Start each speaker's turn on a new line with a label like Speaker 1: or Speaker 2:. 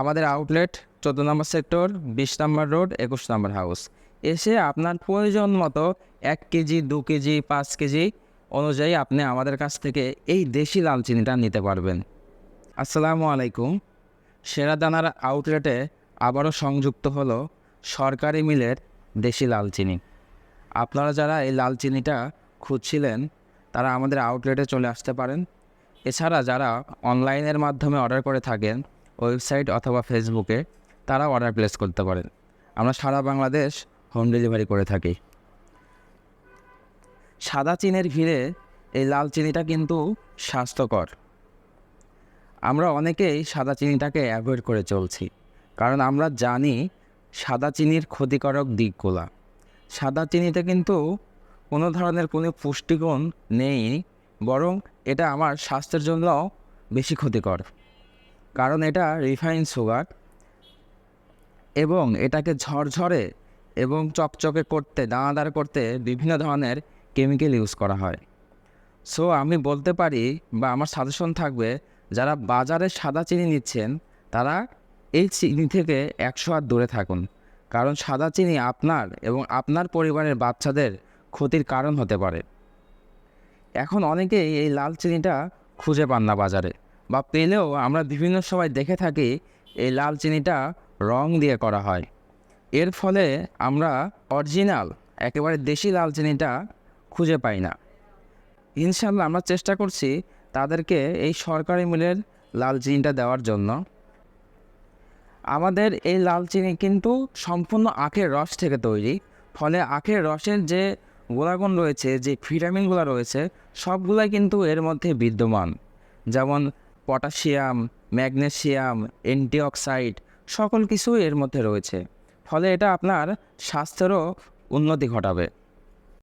Speaker 1: আমাদের আউটলেট 14 নম্বর সেক্টর, 20 নম্বর রোড, 21 নম্বর হাউস। এসে আপনার প্রয়োজন মতো 1 কেজি, 2 কেজি, 5 কেজি অনুযায়ী আপনি আমাদের কাছ থেকে এই দেশি লাল চিনিটা নিতে পারবেন। আসসালামু আলাইকুম। সেরা দানার আউটলেটে আবারও সংযুক্ত হলো সরকারি মিলের দেশি লাল চিনি। আপনারা যারা এই লাল চিনিটা খুঁজছিলেন তারা আমাদের আউটলেটে চলে আসতে পারেন। এছাড়া যারা অনলাইনের মাধ্যমে অর্ডার করে থাকেন ওয়েবসাইট অথবা ফেসবুকে, তারা অর্ডার প্লেস করতে পারেন। আমরা সারা বাংলাদেশ হোম ডেলিভারি করে থাকি। সাদা চিনির ভিড়ে এই লাল চিনিটা কিন্তু স্বাস্থ্যকর। আমরা অনেকেই সাদা চিনিটাকে অ্যাভয়েড করে চলছি, কারণ আমরা জানি সাদা চিনির ক্ষতিকারক দিকগুলা। সাদা চিনিতে কিন্তু কোনো ধরনের কোনো পুষ্টিগুণ নেই, বরং এটা আমার স্বাস্থ্যের জন্য বেশি ক্ষতিকর, কারণ এটা রিফাইন সুগার এবং এটাকে ঝরঝরে এবং চকচকে করতে, দানাদার করতে বিভিন্ন ধরনের কেমিক্যাল ইউজ করা হয়। সো আমি বলতে পারি বা আমার সাজেশন থাকবে, যারা বাজারে সাদা চিনি নিচ্ছেন তারা এই চিনি থেকে 100 হাত দূরে থাকুন, কারণ সাদা চিনি আপনার এবং আপনার পরিবারের বাচ্চাদের ক্ষতির কারণ হতে পারে। এখন অনেকেই এই লাল চিনিটা খুঁজে পান না বাজারে, বা পেলেও আমরা বিভিন্ন সময় দেখে থাকি এই লাল চিনিটা রং দিয়ে করা হয়। এর ফলে আমরা অরিজিনাল একেবারে দেশি লাল চিনিটা খুঁজে পাই না। ইনশাল্লাহ আমরা চেষ্টা করছি তাদেরকে এই সরকারি মিলের লাল চিনিটা দেওয়ার জন্য। আমাদের এই লাল চিনি কিন্তু সম্পূর্ণ আখের রস থেকে তৈরি, ফলে আখের রসের যে গুণাগুণ রয়েছে, যে ভিটামিনগুলো রয়েছে, সবগুলাই কিন্তু এর মধ্যে বিদ্যমান। যেমন পটাশিয়াম, ম্যাগনেসিয়াম, অ্যান্টিঅক্সাইড সকল কিছুই এর মধ্যে রয়েছে, ফলে এটা আপনার স্বাস্থ্যেরও উন্নতি ঘটাবে।